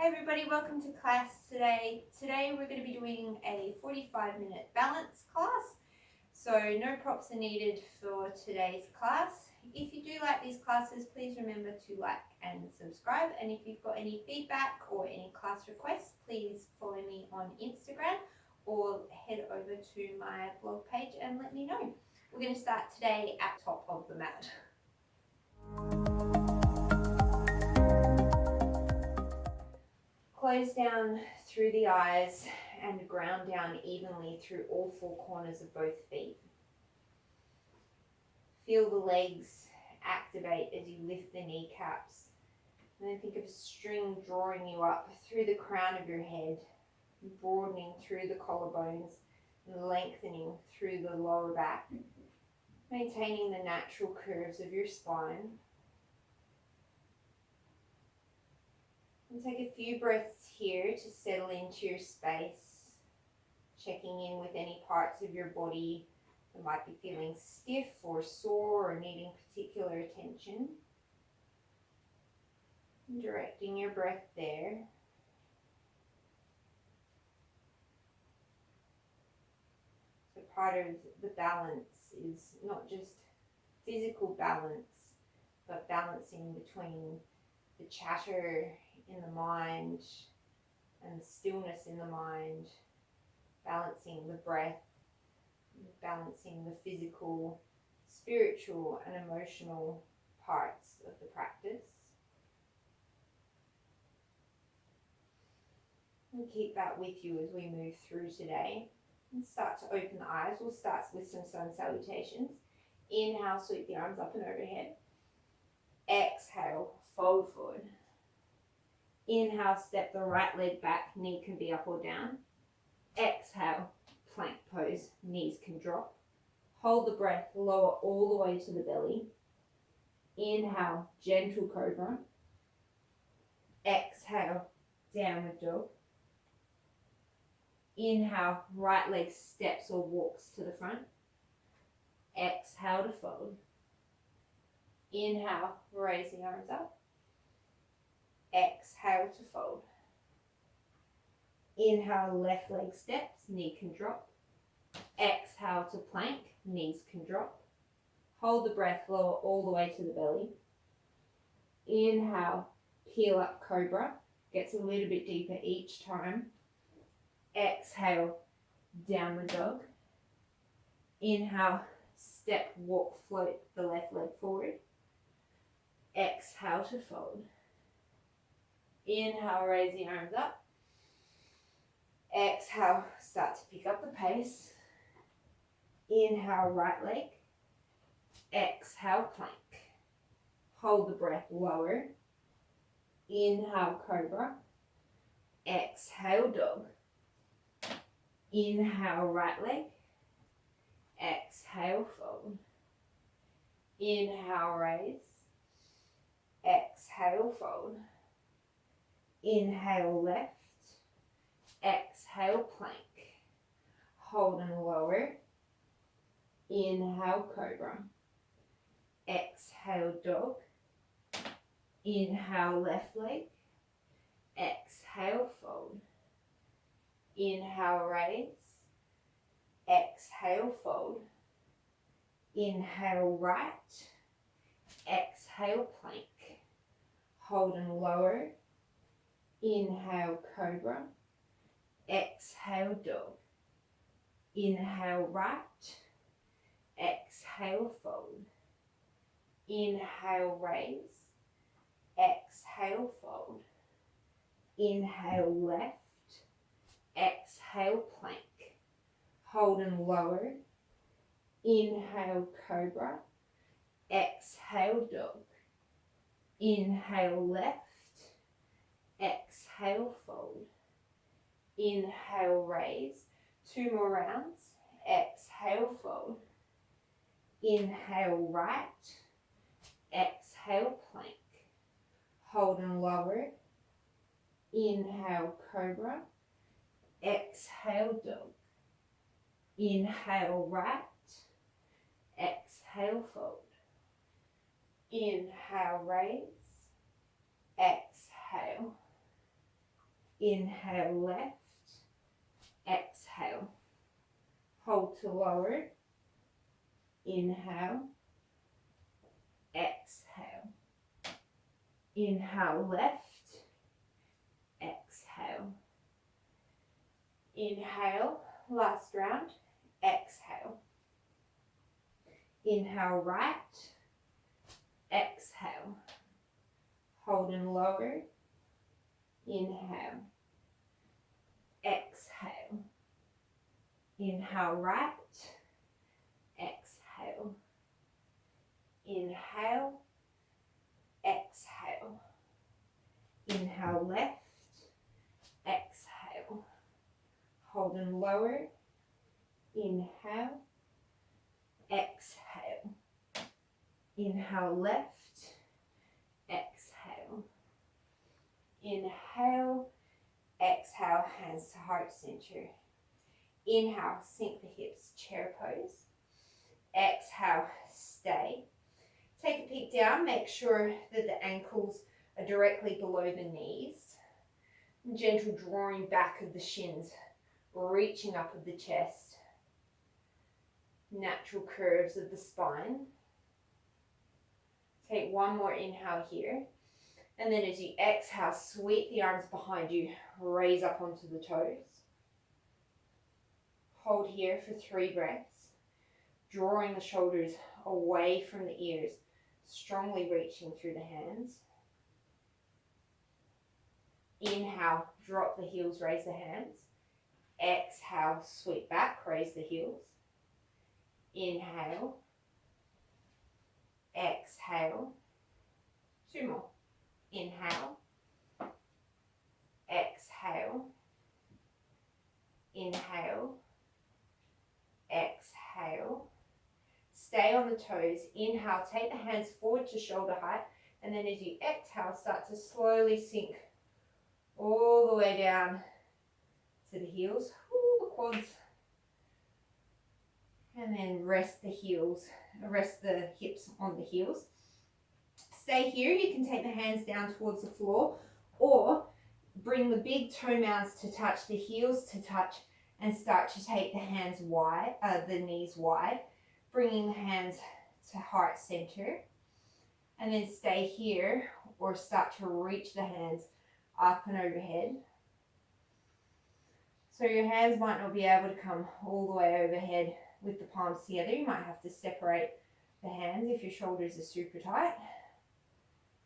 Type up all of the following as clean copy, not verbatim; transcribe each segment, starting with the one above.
everybody, welcome to class today. Today we're going to be doing a 45-minute balance class. So no props are needed for today's class. If you do like these classes, please remember to like and subscribe. And if you've got any feedback or any class requests, please follow me on Instagram or head over to my blog page and let me know. We're going to start today at the top of the mat. Close down through the eyes and ground down evenly through all four corners of both feet. Feel the legs activate as you lift the kneecaps. And then think of a string drawing you up through the crown of your head, broadening through the collarbones and lengthening through the lower back, maintaining the natural curves of your spine. And take a few breaths here to settle into your space, checking in with any parts of your body that might be feeling stiff or sore or needing particular attention. And directing your breath there. So part of the balance is not just physical balance, but balancing between the chatter in the mind and the stillness in the mind, balancing the breath, balancing the physical, spiritual and emotional parts of the practice. And keep that with you as we move through today. And start to open the eyes. We'll start with some sun salutations. Inhale, sweep the arms up and overhead. Exhale, fold forward. Inhale, step the right leg back, knee can be up or down. Exhale, plank pose, knees can drop. Hold the breath, lower all the way to the belly. Inhale, gentle cobra. Exhale, downward dog. Inhale, right leg steps or walks to the front. Exhale to fold. Inhale, raise the arms up. Exhale to fold. Inhale, left leg steps, knee can drop. Exhale to plank, knees can drop. Hold the breath, lower all the way to the belly. Inhale, peel up cobra, gets a little bit deeper each time. Exhale, downward dog. Inhale, step, walk, float the left leg forward. Exhale to fold. Inhale, raise the arms up. Exhale, start to pick up the pace. Inhale, right leg. Exhale, plank. Hold the breath, lower. Inhale, cobra. Exhale, dog. Inhale, right leg. Exhale, fold. Inhale, raise. Exhale, fold. Inhale, left. Exhale, plank. Hold and lower. Inhale, cobra. Exhale, dog. Inhale, left leg. Exhale, fold. Inhale, raise. Exhale, fold. Inhale, right. Exhale, plank. Hold and lower. Inhale, cobra. Exhale, dog. Inhale, right. Exhale, fold. Inhale, raise. Exhale, fold. Inhale, left. Exhale, plank. Hold and lower. Inhale, cobra. Exhale, dog. Inhale, left. Exhale, fold. Inhale, raise. 2 more rounds. Exhale, fold. Inhale, right. Exhale, plank. Hold and lower. Inhale, cobra. Exhale, dog. Inhale, right. Exhale, fold. Inhale, raise. Exhale. Inhale left, exhale. Hold to lower, inhale, exhale. Inhale left, exhale. Inhale, last round, exhale. Inhale right, exhale. Hold and lower, inhale, exhale. Inhale right, exhale. Inhale, exhale. Inhale left, exhale. Hold and lower, inhale, exhale. Inhale left, exhale. Inhale, exhale, hands to heart center. Inhale, sink the hips, chair pose. Exhale, stay. Take a peek down, make sure that the ankles are directly below the knees. Gentle drawing back of the shins, reaching up of the chest. Natural curves of the spine. Take one more inhale here. And then as you exhale, sweep the arms behind you, raise up onto the toes. Hold here for 3 breaths, drawing the shoulders away from the ears, strongly reaching through the hands. Inhale, drop the heels, raise the hands. Exhale, sweep back, raise the heels. Inhale, exhale. 2 more. Inhale, exhale, inhale, exhale. Stay on the toes. Inhale, take the hands forward to shoulder height, and then as you exhale, start to slowly sink all the way down to the heels, the quads, and then rest the hips on the heels. Stay here. You can take the hands down towards the floor, or bring the big toe mounds to touch, the heels to touch, and start to take the hands wide, the knees wide, bringing the hands to heart center, and then stay here or start to reach the hands up and overhead. So your hands might not be able to come all the way overhead with the palms together. You might have to separate the hands if your shoulders are super tight.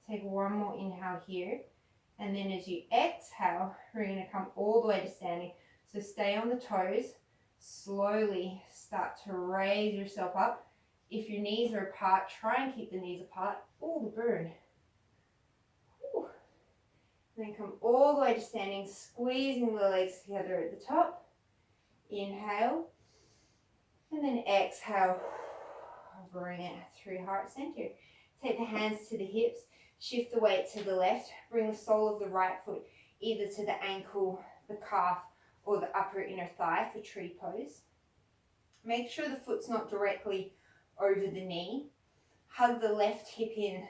Take one more inhale here, and then as you exhale, we're going to come all the way to standing. So stay on the toes, slowly start to raise yourself up. If your knees are apart, try and keep the knees apart. Oh, the burn. Ooh. And then come all the way to standing, squeezing the legs together at the top. Inhale, and then exhale, bring it through heart center. Take the hands to the hips, shift the weight to the left, bring the sole of the right foot either to the ankle, the calf, or the upper inner thigh for tree pose. Make sure the foot's not directly over the knee. Hug the left hip in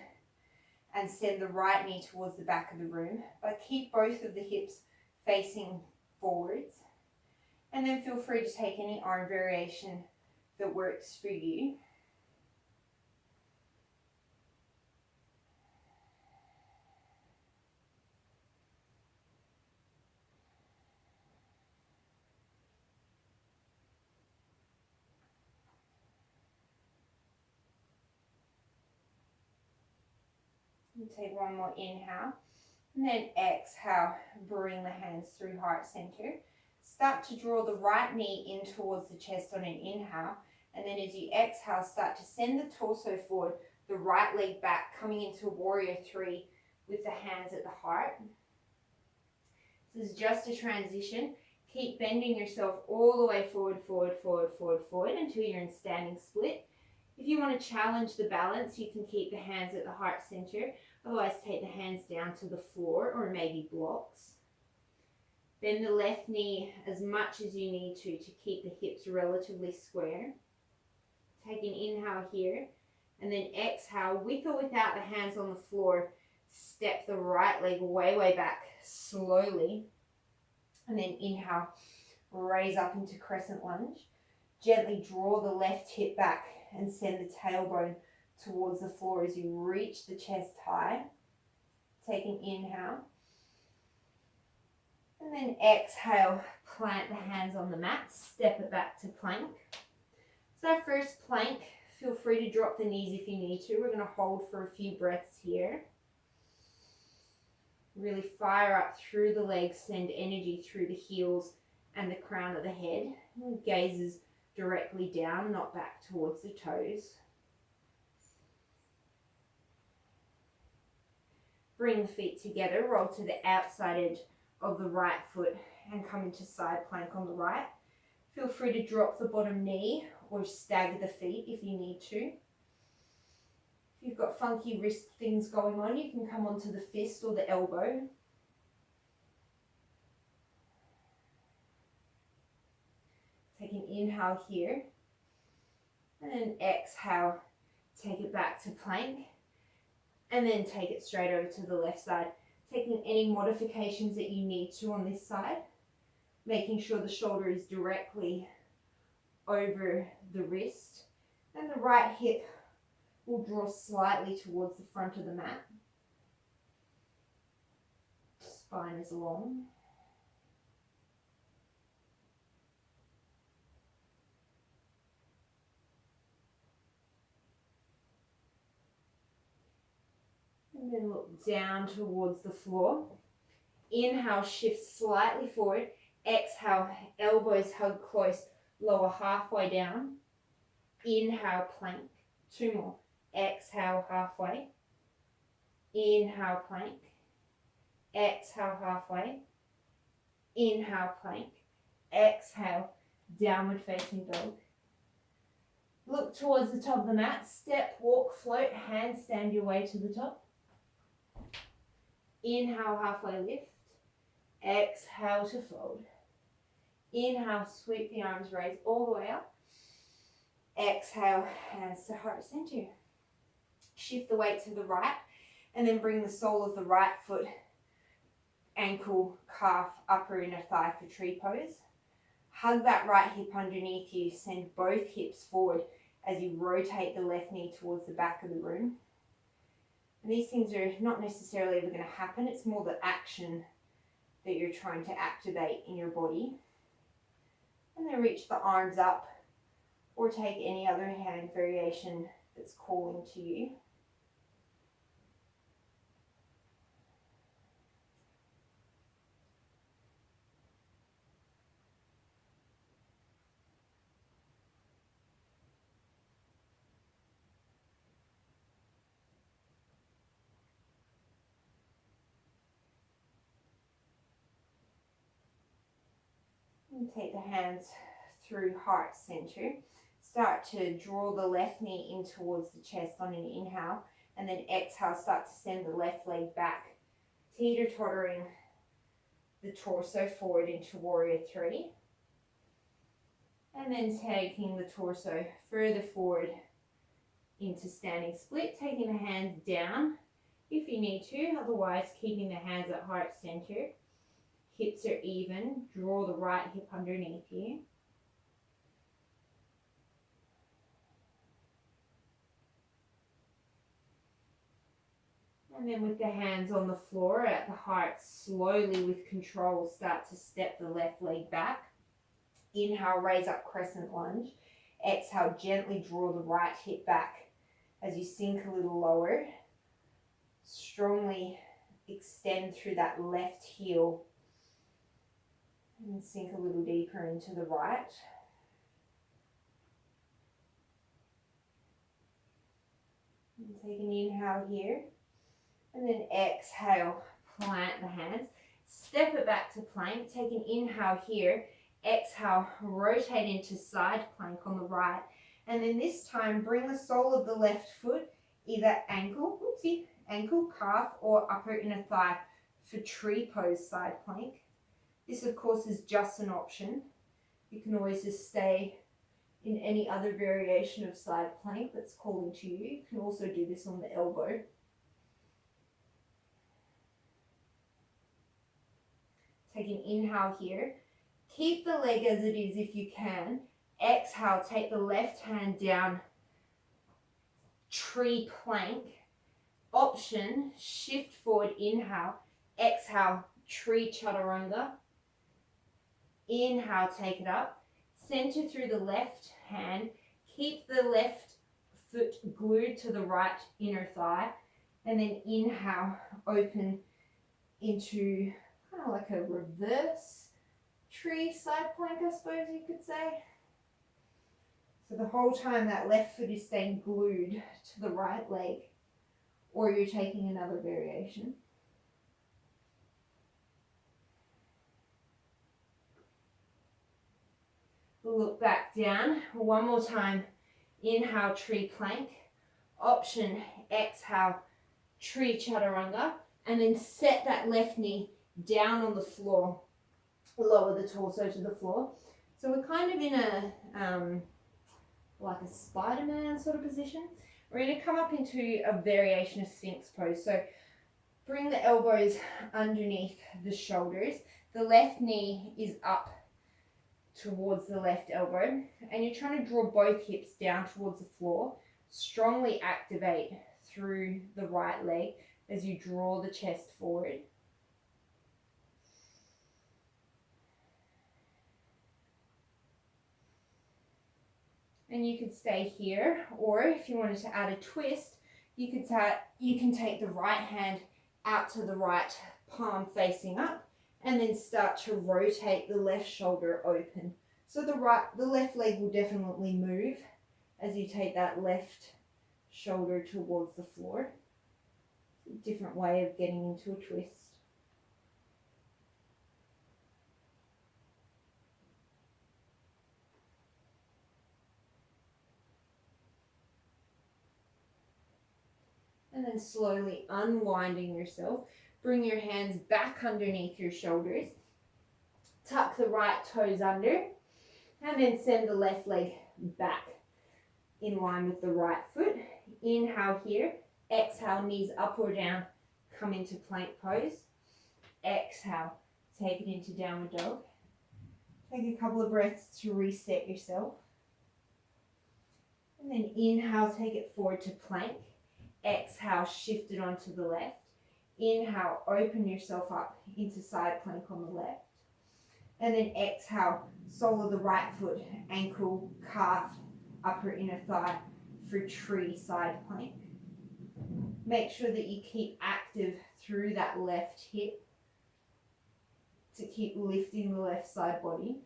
and send the right knee towards the back of the room, but keep both of the hips facing forwards. And then feel free to take any arm variation that works for you. And take one more inhale, and then exhale, bring the hands through heart center. Start to draw the right knee in towards the chest on an inhale, and then as you exhale, start to send the torso forward, the right leg back, coming into warrior 3 with the hands at the heart. This is just a transition. Keep bending yourself all the way forward, forward, forward, forward, forward until you're in standing split. If you want to challenge the balance, you can keep the hands at the heart center. Otherwise, take the hands down to the floor or maybe blocks. Bend the left knee as much as you need to keep the hips relatively square. Take an inhale here, and then exhale, with or without the hands on the floor. Step the right leg way, way back slowly. And then inhale, raise up into crescent lunge. Gently draw the left hip back and send the tailbone towards the floor as you reach the chest high. Take an inhale. And then exhale, plant the hands on the mat, step it back to plank. So our first plank, feel free to drop the knees if you need to. We're going to hold for a few breaths here. Really fire up through the legs, send energy through the heels and the crown of the head. Gazes directly down, not back towards the toes. Bring the feet together, roll to the outside edge of the right foot and come into side plank on the right. Feel free to drop the bottom knee or stagger the feet if you need to. If you've got funky wrist things going on, you can come onto the fist or the elbow. Take an inhale here, and then exhale, take it back to plank, and then take it straight over to the left side. Taking any modifications that you need to on this side, making sure the shoulder is directly over the wrist, and the right hip will draw slightly towards the front of the mat. Spine is long. And then look down towards the floor. Inhale, shift slightly forward. Exhale, elbows hug close, lower halfway down. Inhale, plank. 2 more. Exhale, halfway. Inhale, plank. Exhale, halfway. Inhale, plank. Exhale, downward facing dog. Look towards the top of the mat. Step, walk, float, handstand your way to the top. Inhale, halfway lift. Exhale to fold. Inhale, sweep the arms, raise all the way up. Exhale, hands to heart center. Shift the weight to the right and then bring the sole of the right foot, ankle, calf, upper inner thigh for tree pose. Hug that right hip underneath you. Send both hips forward as you rotate the left knee towards the back of the room. And these things are not necessarily ever going to happen. It's more the action that you're trying to activate in your body. And then reach the arms up or take any other hand variation that's calling to you. And take the hands through heart center. Start to draw the left knee in towards the chest on an inhale, and then exhale, start to send the left leg back, teeter-tottering the torso forward into warrior 3. And then taking the torso further forward into standing split, taking the hands down if you need to, otherwise keeping the hands at heart center. Hips are even, draw the right hip underneath you. And then with the hands on the floor at the heart, slowly with control, start to step the left leg back. Inhale, raise up crescent lunge. Exhale, gently draw the right hip back as you sink a little lower. Strongly extend through that left heel and sink a little deeper into the right. And take an inhale here. And then exhale, plant the hands. Step it back to plank. Take an inhale here. Exhale, rotate into side plank on the right. And then this time, bring the sole of the left foot, either ankle, calf, or upper inner thigh for tree pose side plank. This, of course, is just an option. You can always just stay in any other variation of side plank that's calling to you. You can also do this on the elbow. Take an inhale here. Keep the leg as it is if you can. Exhale, take the left hand down, tree plank. Option, shift forward, inhale. Exhale, tree chaturanga. Inhale, take it up. Center through the left hand. Keep the left foot glued to the right inner thigh. And then inhale, open into kind of like a reverse tree side plank, I suppose you could say. So the whole time that left foot is staying glued to the right leg, or you're taking another variation. Look back down. One more time. Inhale, tree plank. Option, exhale, tree chaturanga. And then set that left knee down on the floor. Lower the torso to the floor. So we're kind of in a like a Spider-Man sort of position. We're going to come up into a variation of Sphinx pose. So bring the elbows underneath the shoulders. The left knee is up towards the left elbow, and you're trying to draw both hips down towards the floor. Strongly activate through the right leg as you draw the chest forward. And you could stay here, or if you wanted to add a twist, you can take the right hand out to the right, palm facing up, and then start to rotate the left shoulder open. So the left leg will definitely move as you take that left shoulder towards the floor. It's a different way of getting into a twist. And then slowly unwinding yourself. Bring your hands back underneath your shoulders. Tuck the right toes under. And then send the left leg back in line with the right foot. Inhale here. Exhale, knees up or down. Come into plank pose. Exhale, take it into downward dog. Take a couple of breaths to reset yourself. And then inhale, take it forward to plank. Exhale, shift it onto the left. Inhale, open yourself up into side plank on the left. And then exhale, sole of the right foot, ankle, calf, upper inner thigh for tree side plank. Make sure that you keep active through that left hip to keep lifting the left side body.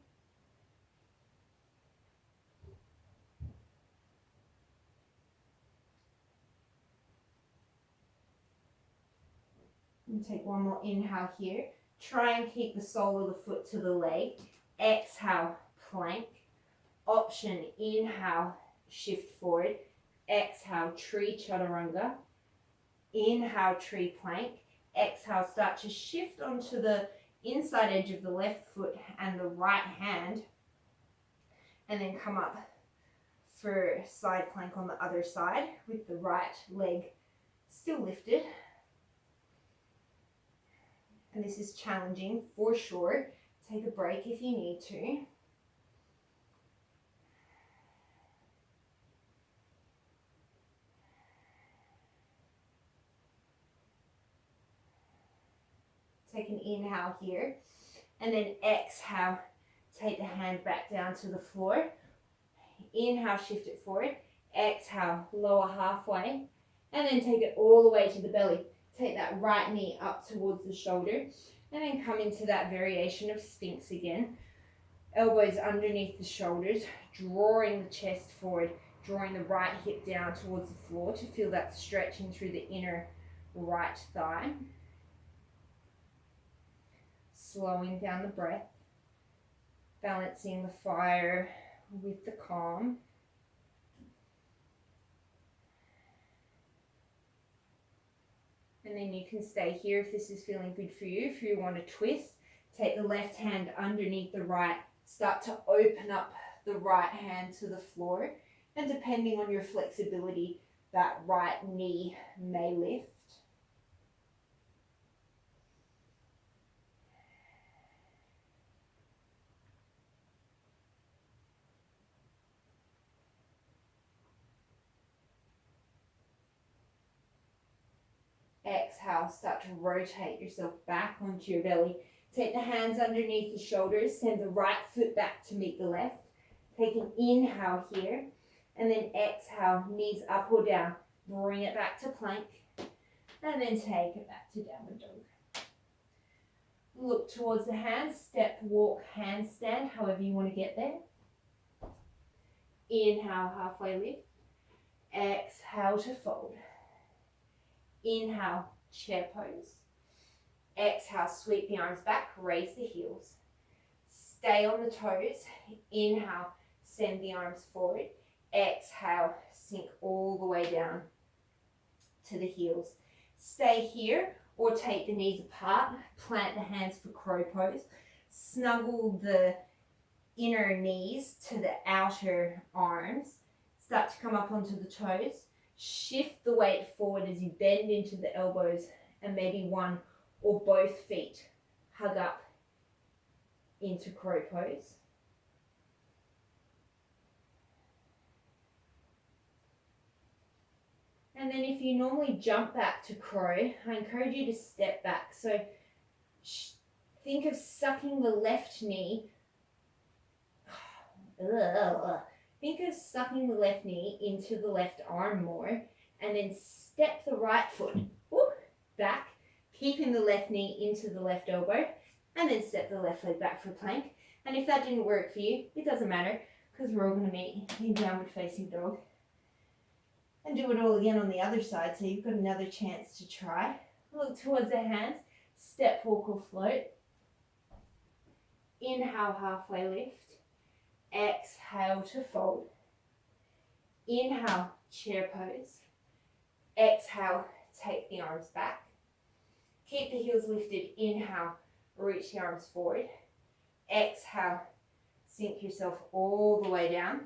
And take one more inhale here. Try and keep the sole of the foot to the leg. Exhale, plank. Option, inhale, shift forward. Exhale, tree chaturanga. Inhale, tree plank. Exhale, start to shift onto the inside edge of the left foot and the right hand. And then come up for side plank on the other side with the right leg still lifted. And this is challenging for sure. Take a break if you need to. Take an inhale here. And then exhale, take the hand back down to the floor. Inhale, shift it forward. Exhale, lower halfway. And then take it all the way to the belly. Take that right knee up towards the shoulder and then come into that variation of Sphinx again. Elbows underneath the shoulders, drawing the chest forward, drawing the right hip down towards the floor to feel that stretching through the inner right thigh. Slowing down the breath, balancing the fire with the calm. And then you can stay here if this is feeling good for you. If you want to twist, take the left hand underneath the right. Start to open up the right hand to the floor. And depending on your flexibility, that right knee may lift. Exhale, start to rotate yourself back onto your belly. Take the hands underneath the shoulders, send the right foot back to meet the left. Take an inhale here, and then exhale, knees up or down. Bring it back to plank, and then take it back to downward dog. Look towards the hands, step, walk, handstand, however you want to get there. Inhale, halfway lift. Exhale to fold. Inhale, chair pose. Exhale, sweep the arms back, raise the heels. Stay on the toes. Inhale, send the arms forward. Exhale, sink all the way down to the heels. Stay here or take the knees apart. Plant the hands for crow pose. Snuggle the inner knees to the outer arms. Start to come up onto the toes. Shift the weight forward as you bend into the elbows, and maybe one or both feet hug up into crow pose. And then if you normally jump back to crow, I encourage you to step back. So think of sucking the left knee. Think of sucking the left knee into the left arm more, and then step the right foot back, keeping the left knee into the left elbow, and then step the left leg back for plank. And if that didn't work for you, it doesn't matter, because we're all going to meet in downward facing dog. And do it all again on the other side, so you've got another chance to try. Look towards the hands, step, walk or float. Inhale, halfway lift. Exhale to fold. Inhale, chair pose. Exhale, take the arms back. Keep the heels lifted. Inhale, reach the arms forward. Exhale, sink yourself all the way down.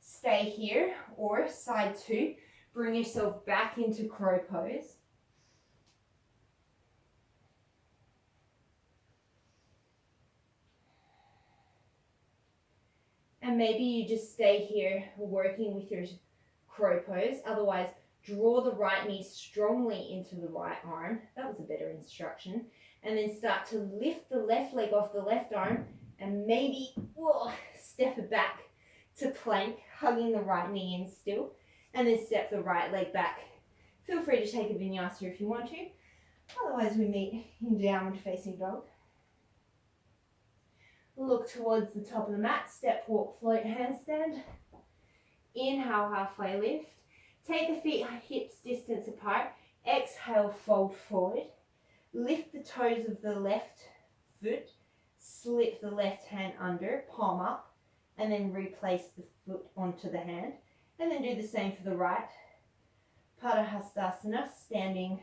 Stay here, or side two, bring yourself back into crow pose. And maybe you just stay here working with your crow pose. Otherwise, draw the right knee strongly into the right arm. That was a better instruction. And then start to lift the left leg off the left arm, and maybe step it back to plank, hugging the right knee in still, and then step the right leg back. Feel free to take a vinyasa if you want to. Otherwise, we meet in downward facing dog. Look towards the top of the mat, step, walk, float, handstand. Inhale, halfway lift. Take the feet hips distance apart. Exhale, fold forward. Lift the toes of the left foot. Slip the left hand under, palm up, and then replace the foot onto the hand. And then do the same for the right. Padahastasana, standing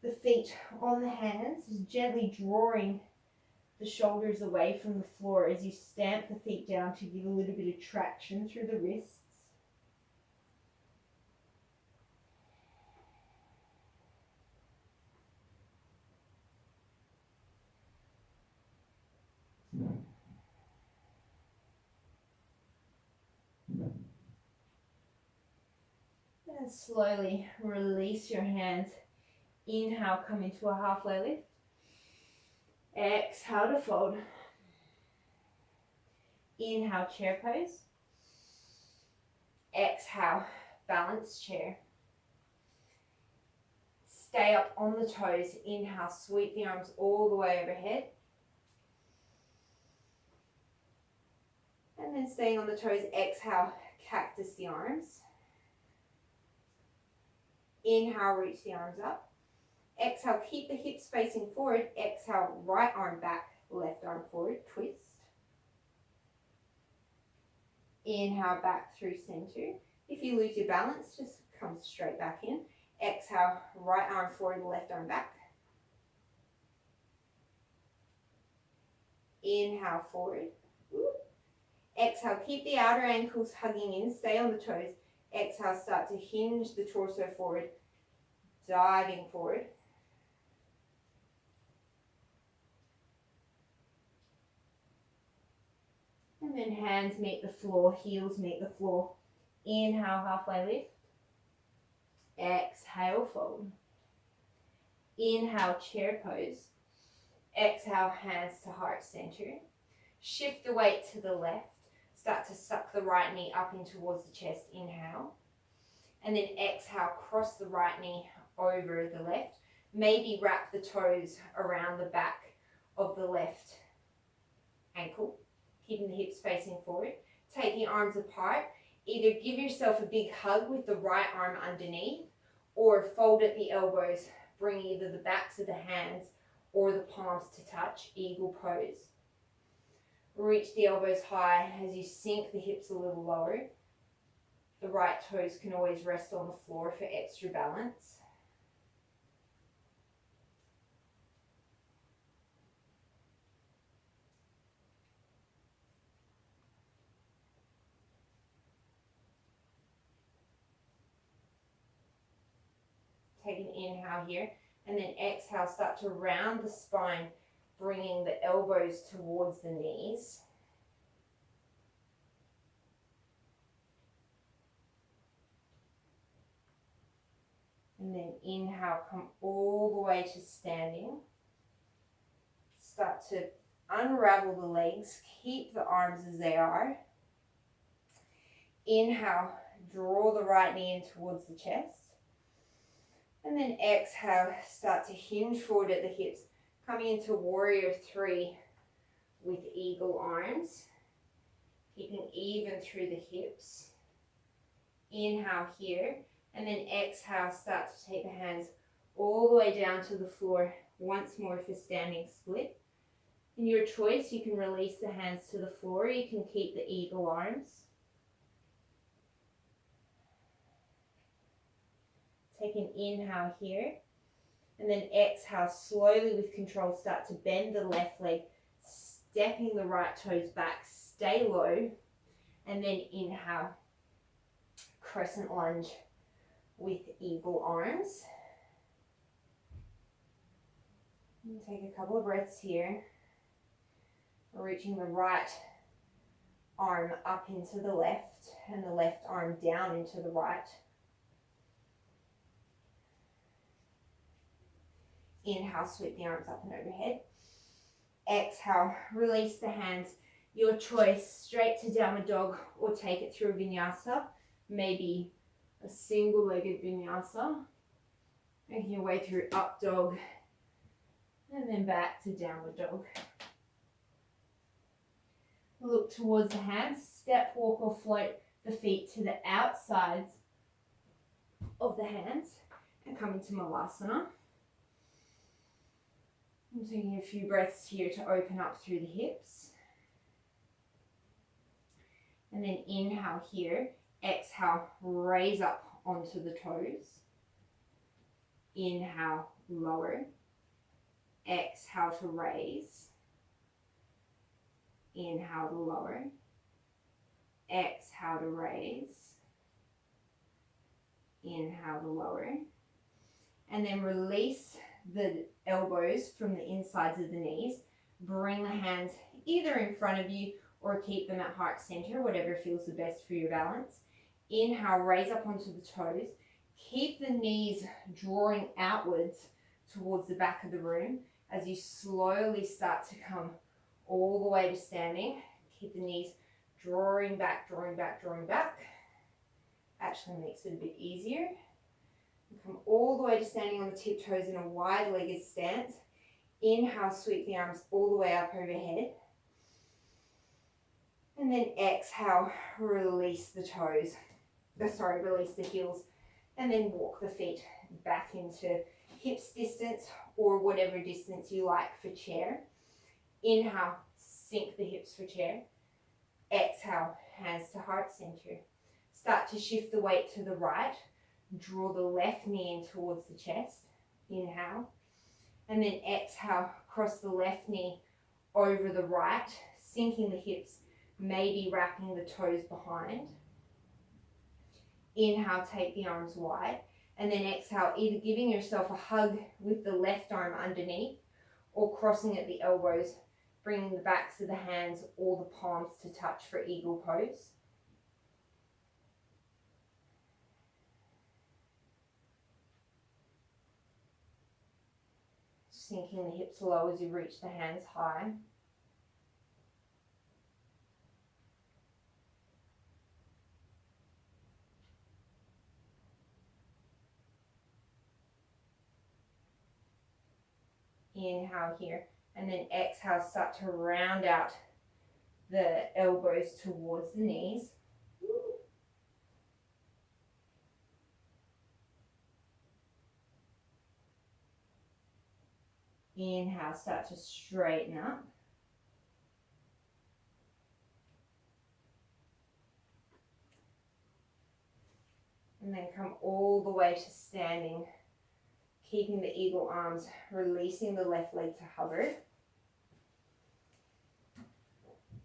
the feet on the hands, gently drawing the shoulders away from the floor as you stamp the feet down to give a little bit of traction through the wrists. And slowly release your hands. Inhale, come into a halfway lift. Exhale to fold. Inhale, chair pose. Exhale, balanced chair. Stay up on the toes. Inhale, sweep the arms all the way overhead. And then staying on the toes, exhale, cactus the arms. Inhale, reach the arms up. Exhale, keep the hips facing forward. Exhale, right arm back, left arm forward, twist. Inhale, back through center. If you lose your balance, just come straight back in. Exhale, right arm forward, left arm back. Inhale, forward. Exhale, keep the outer ankles hugging in, stay on the toes. Exhale, start to hinge the torso forward, diving forward. And then hands meet the floor, heels meet the floor. Inhale, halfway lift. Exhale, fold. Inhale, chair pose. Exhale, hands to heart center. Shift the weight to the left. Start to suck the right knee up in towards the chest. Inhale. And then exhale, cross the right knee over the left. Maybe wrap the toes around the back of the left ankle, keeping the hips facing forward. Take the arms apart. Either give yourself a big hug with the right arm underneath, or fold at the elbows. Bring either the backs of the hands or the palms to touch, eagle pose. Reach the elbows high as you sink the hips a little lower. The right toes can always rest on the floor for extra balance. Take an inhale here, and then exhale, start to round the spine, bringing the elbows towards the knees. And then inhale, come all the way to standing. Start to unravel the legs, keep the arms as they are. Inhale, draw the right knee in towards the chest. And then exhale, start to hinge forward at the hips, coming into warrior three with eagle arms, keeping even through the hips. Inhale here, and then exhale, start to take the hands all the way down to the floor once more for standing split. In your choice, you can release the hands to the floor, you can keep the eagle arms. Take an inhale here, and then exhale, slowly with control, start to bend the left leg, stepping the right toes back, stay low, and then inhale, crescent lunge with eagle arms. And take a couple of breaths here, reaching the right arm up into the left, and the left arm down into the right. Inhale, sweep the arms up and overhead. Exhale, release the hands. Your choice, straight to downward dog or take it through a vinyasa. Maybe a single-legged vinyasa. Making your way through up dog and then back to downward dog. Look towards the hands. Step, walk or float the feet to the outsides of the hands and come into Malasana. I'm taking a few breaths here to open up through the hips. And then inhale here. Exhale, raise up onto the toes. Inhale, lower. Exhale to raise. Inhale to lower. Exhale to raise. Inhale to lower. And then release the elbows from the insides of the knees. Bring the hands either in front of you or keep them at heart center, whatever feels the best for your balance. Inhale, raise up onto the toes. Keep the knees drawing outwards towards the back of the room as you slowly start to come all the way to standing. Keep the knees drawing back, drawing back, drawing back. Actually makes it a bit easier. Come all the way to standing on the tiptoes in a wide-legged stance. Inhale, sweep the arms all the way up overhead. And then exhale, release the toes. Release the heels. And then walk the feet back into hips distance or whatever distance you like for chair. Inhale, sink the hips for chair. Exhale, hands to heart center. Start to shift the weight to the right. Draw the left knee in towards the chest. Inhale. And then exhale, cross the left knee over the right, sinking the hips, maybe wrapping the toes behind. Inhale, take the arms wide. And then exhale, either giving yourself a hug with the left arm underneath or crossing at the elbows, bringing the backs of the hands or the palms to touch for eagle pose. sinking the hips low as you reach the hands high. Inhale here, and then exhale, start to round out the elbows towards the knees. Inhale, start to straighten up. And then come all the way to standing, keeping the eagle arms, releasing the left leg to hover.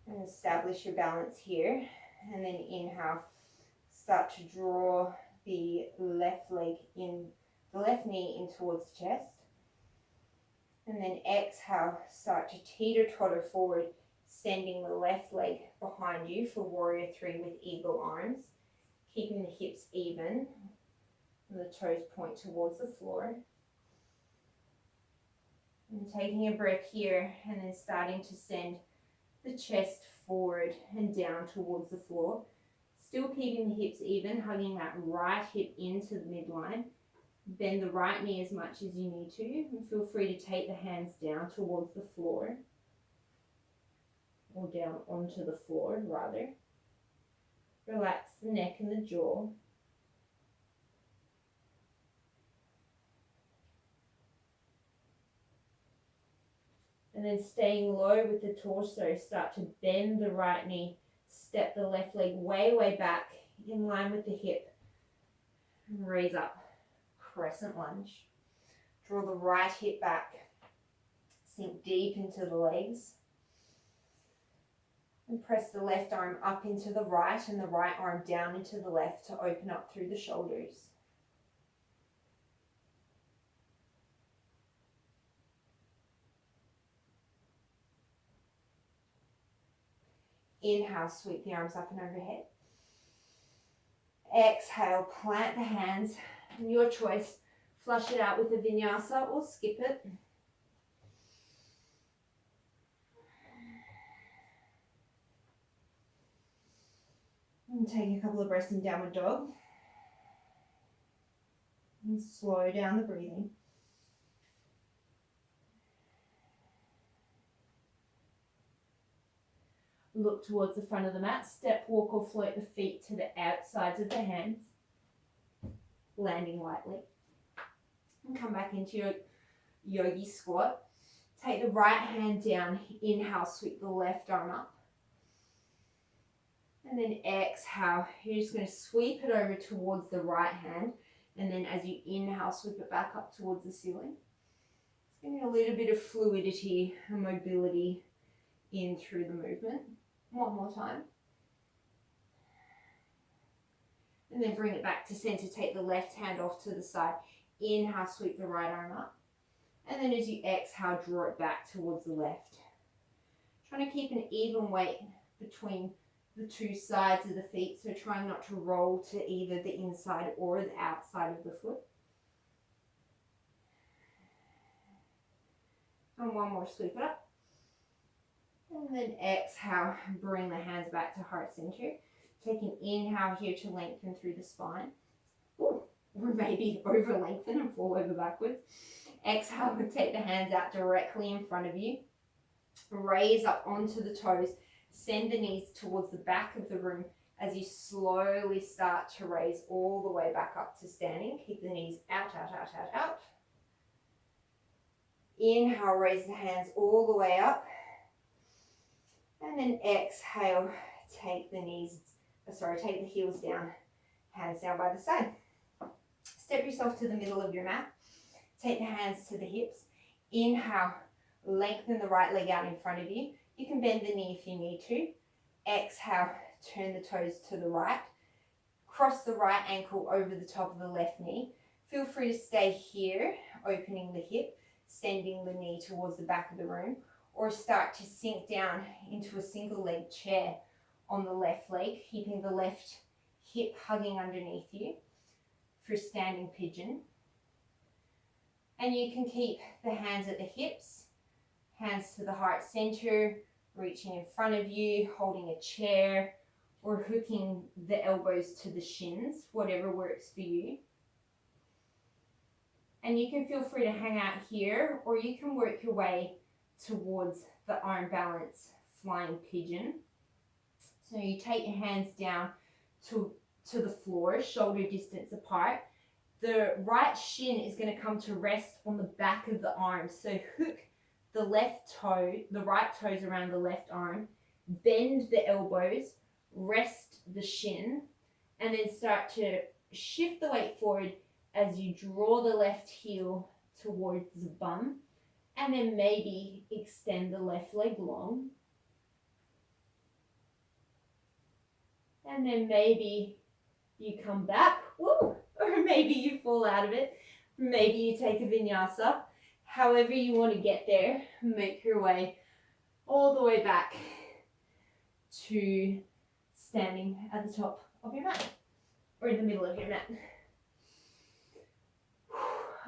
And establish your balance here. And then inhale, start to draw the left leg in, the left knee in towards the chest. And then exhale, start to teeter-totter forward, sending the left leg behind you for warrior three with eagle arms, keeping the hips even, and the toes point towards the floor. And taking a breath here, and then starting to send the chest forward and down towards the floor. Still keeping the hips even, hugging that right hip into the midline. Bend the right knee as much as you need to, and feel free to take the hands down towards the floor, or down onto the floor rather. Relax the neck and the jaw. And then staying low with the torso, start to bend the right knee, step the left leg way, way back in line with the hip, and raise up. Crescent lunge. Draw the right hip back, sink deep into the legs, and press the left arm up into the right and the right arm down into the left to open up through the shoulders. Inhale, sweep the arms up and overhead. Exhale, plant the hands. And your choice, flush it out with a vinyasa or skip it. And take a couple of breaths in downward dog. And slow down the breathing. Look towards the front of the mat. Step, walk or float the feet to the outsides of the hands. Landing lightly. And come back into your yogi squat. Take the right hand down. Inhale, sweep the left arm up. And then exhale, you're just going to sweep it over towards the right hand. And then as you inhale, sweep it back up towards the ceiling. It's getting a little bit of fluidity and mobility in through the movement. One more time. And then bring it back to center. Take the left hand off to the side. Inhale, sweep the right arm up. And then as you exhale, draw it back towards the left. Trying to keep an even weight between the two sides of the feet. So trying not to roll to either the inside or the outside of the foot. And one more, sweep it up. And then exhale, bring the hands back to heart center. Take an inhale here to lengthen through the spine. Ooh, or maybe over lengthen and fall over backwards. Exhale and take the hands out directly in front of you. Raise up onto the toes. Send the knees towards the back of the room as you slowly start to raise all the way back up to standing. Keep the knees out, out, out, out, out. Inhale, raise the hands all the way up. And then exhale, take the heels down, hands down by the side. Step yourself to the middle of your mat. Take the hands to the hips. Inhale, lengthen the right leg out in front of you. You can bend the knee if you need to. Exhale, turn the toes to the right. Cross the right ankle over the top of the left knee. Feel free to stay here, opening the hip, sending the knee towards the back of the room, or start to sink down into a single leg chair on the left leg, keeping the left hip hugging underneath you for standing pigeon. And you can keep the hands at the hips, hands to the heart center, reaching in front of you, holding a chair, or hooking the elbows to the shins, whatever works for you. And you can feel free to hang out here, or you can work your way towards the arm balance flying pigeon. So you take your hands down to the floor, shoulder distance apart. The right shin is going to come to rest on the back of the arm. So hook the left toe, the right toes around the left arm, bend the elbows, rest the shin, and then start to shift the weight forward as you draw the left heel towards the bum, and then maybe extend the left leg long. And then maybe you come back, woo, or maybe you fall out of it. Maybe you take a vinyasa. However you want to get there, make your way all the way back to standing at the top of your mat, or in the middle of your mat.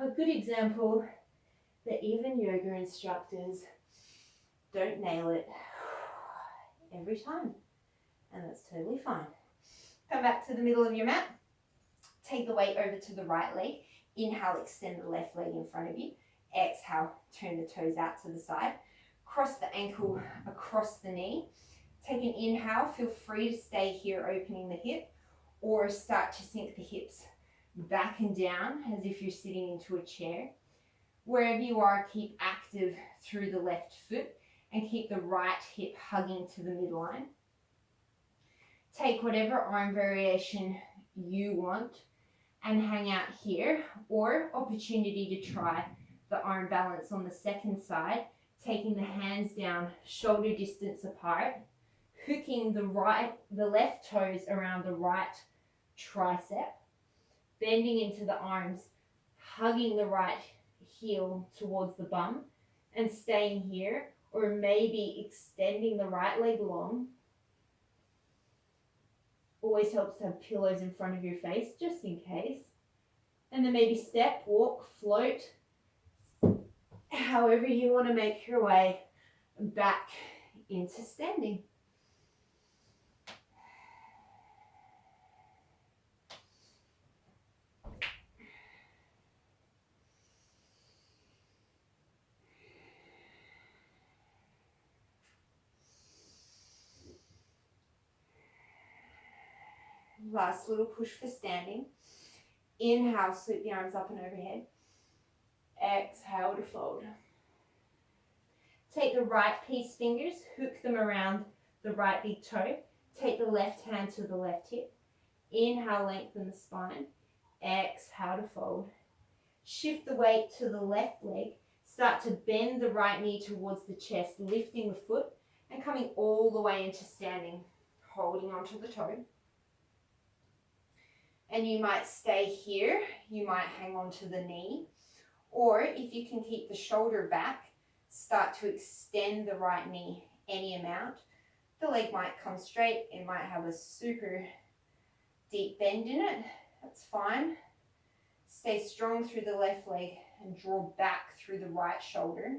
A good example that even yoga instructors don't nail it every time, and that's totally fine. Come back to the middle of your mat. Take the weight over to the right leg. Inhale, extend the left leg in front of you. Exhale, turn the toes out to the side. Cross the ankle across the knee. Take an inhale. Feel free to stay here, opening the hip, or start to sink the hips back and down as if you're sitting into a chair. Wherever you are, keep active through the left foot and keep the right hip hugging to the midline. Take whatever arm variation you want and hang out here, or opportunity to try the arm balance on the second side, taking the hands down shoulder distance apart, hooking the left toes around the right tricep, bending into the arms, hugging the right heel towards the bum and staying here, or maybe extending the right leg long. Always helps to have pillows in front of your face, just in case. And then maybe step, walk, float, however you want to make your way back into standing. Last little push for standing. Inhale, sweep the arms up and overhead. Exhale to fold. Take the right peace fingers, hook them around the right big toe. Take the left hand to the left hip. Inhale, lengthen the spine. Exhale to fold. Shift the weight to the left leg. Start to bend the right knee towards the chest, lifting the foot and coming all the way into standing, holding onto the toe. And you might stay here, you might hang on to the knee, or if you can keep the shoulder back, start to extend the right knee any amount. The leg might come straight, it might have a super deep bend in it, that's fine. Stay strong through the left leg and draw back through the right shoulder.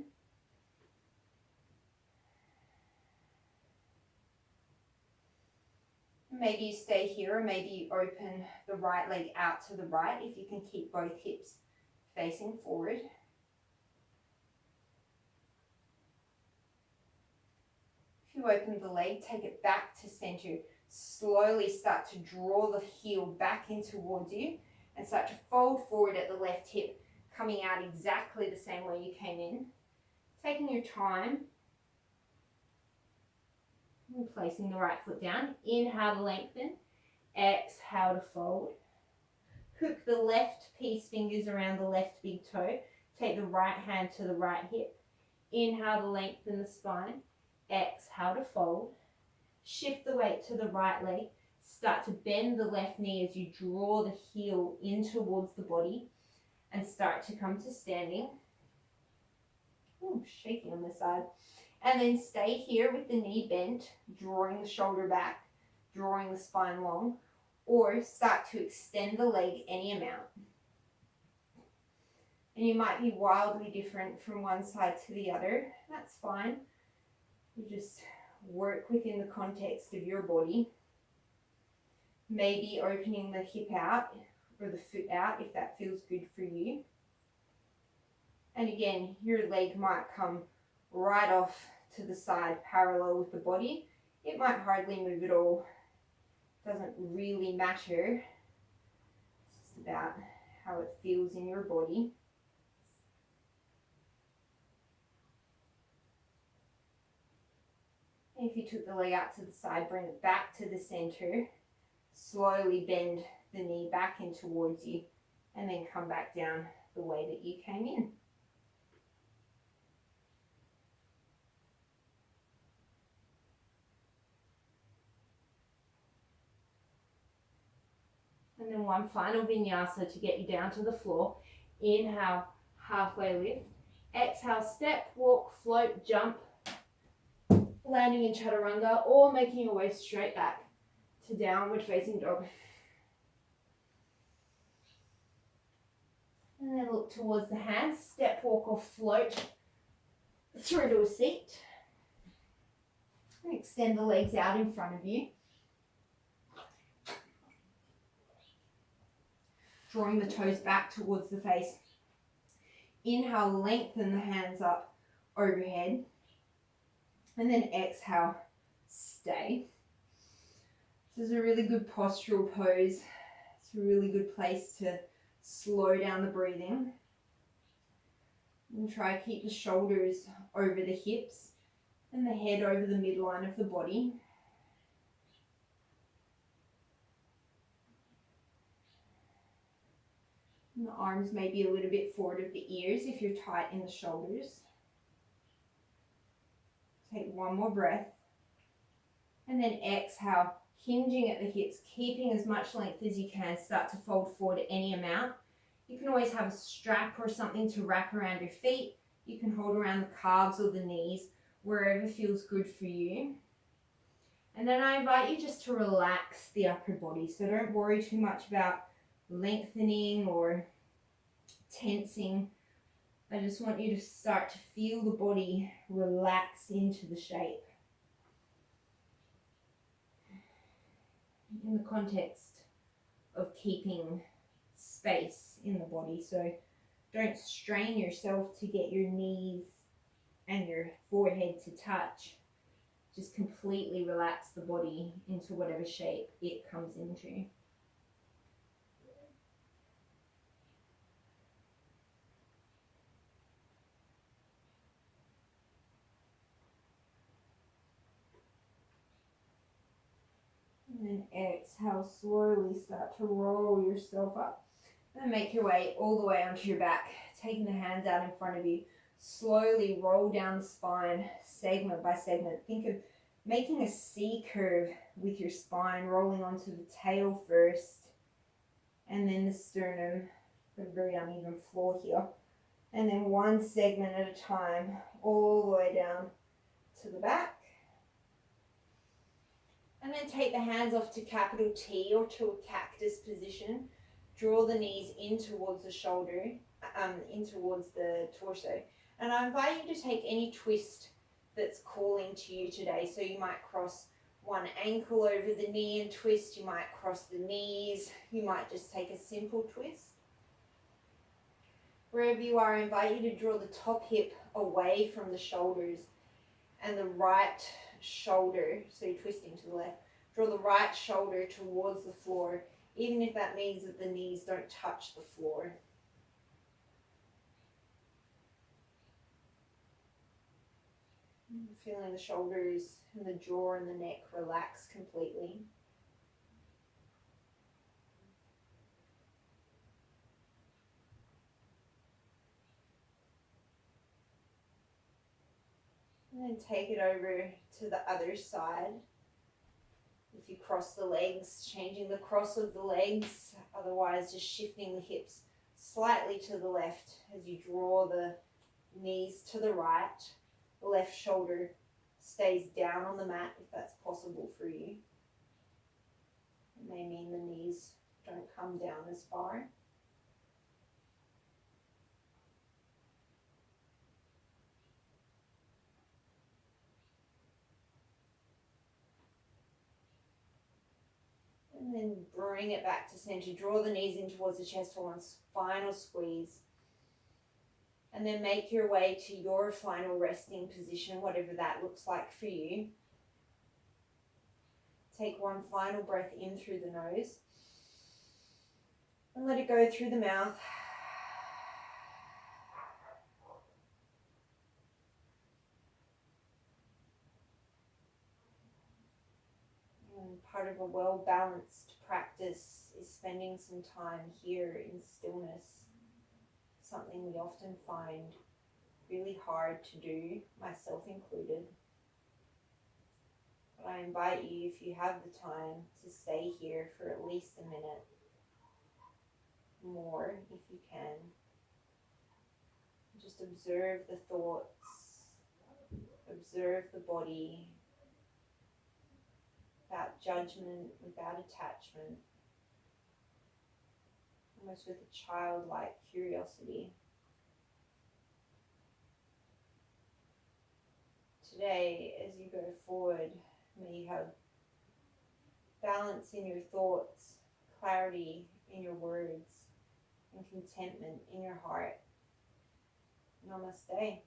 Maybe you stay here, or maybe you open the right leg out to the right if you can keep both hips facing forward. If you open the leg, take it back to center. Slowly start to draw the heel back in towards you and start to fold forward at the left hip, coming out exactly the same way you came in. Taking your time. And placing the right foot down. Inhale to lengthen. Exhale to fold. Hook the left peace fingers around the left big toe. Take the right hand to the right hip. Inhale to lengthen the spine. Exhale to fold. Shift the weight to the right leg. Start to bend the left knee as you draw the heel in towards the body and start to come to standing. Ooh, shaking on this side. And then stay here with the knee bent, drawing the shoulder back, drawing the spine long, or start to extend the leg any amount. And you might be wildly different from one side to the other. That's fine. You just work within the context of your body. Maybe opening the hip out or the foot out if that feels good for you. And again, your leg might come right off to the side parallel with the body. It might hardly move at all. Doesn't really matter. It's just about how it feels in your body. And if you took the leg out to the side, bring it back to the center. Slowly bend the knee back in towards you and then come back down the way that you came in. And then one final vinyasa to get you down to the floor. Inhale, halfway lift. Exhale, step, walk, float, jump, landing in chaturanga or making your way straight back to downward facing dog. And then look towards the hands, step, walk or float through to a seat. And extend the legs out in front of you. Drawing the toes back towards the face. Inhale, lengthen the hands up overhead. And then exhale, stay. This is a really good postural pose. It's a really good place to slow down the breathing. And try to keep the shoulders over the hips and the head over the midline of the body. And the arms may be a little bit forward of the ears if you're tight in the shoulders. Take one more breath. And then exhale, hinging at the hips, keeping as much length as you can. Start to fold forward any amount. You can always have a strap or something to wrap around your feet. You can hold around the calves or the knees, wherever feels good for you. And then I invite you just to relax the upper body. So don't worry too much about lengthening or tensing. I just want you to start to feel the body relax into the shape. In the context of keeping space in the body. So don't strain yourself to get your knees and your forehead to touch. Just completely relax the body into whatever shape it comes into. And then exhale, slowly start to roll yourself up. And make your way all the way onto your back, taking the hands out in front of you. Slowly roll down the spine, segment by segment. Think of making a C curve with your spine, rolling onto the tail first, and then the sternum. Got a very uneven floor here. And then one segment at a time, all the way down to the back. And then take the hands off to capital T or to a cactus position. Draw the knees in towards the shoulder, in towards the torso. And I invite you to take any twist that's calling to you today. So you might cross one ankle over the knee and twist. You might cross the knees. You might just take a simple twist. Wherever you are, I invite you to draw the top hip away from the shoulders and the right shoulder, so you're twisting to the left, draw the right shoulder towards the floor, even if that means that the knees don't touch the floor. Feeling the shoulders and the jaw and the neck relax completely. And then take it over to the other side. If you cross the legs, changing the cross of the legs, otherwise just shifting the hips slightly to the left as you draw the knees to the right. The left shoulder stays down on the mat if that's possible for you. It may mean the knees don't come down as far. And then bring it back to center. Draw the knees in towards the chest for one final squeeze. And then make your way to your final resting position, whatever that looks like for you. Take one final breath in through the nose. And let it go through the mouth. And part of a well-balanced practice is spending some time here in stillness. Something we often find really hard to do, myself included. But I invite you, if you have the time, to stay here for at least a minute more if you can. Just observe the thoughts, observe the body, without judgment, without attachment, almost with a childlike curiosity. Today, as you go forward, may you have balance in your thoughts, clarity in your words, and contentment in your heart. Namaste.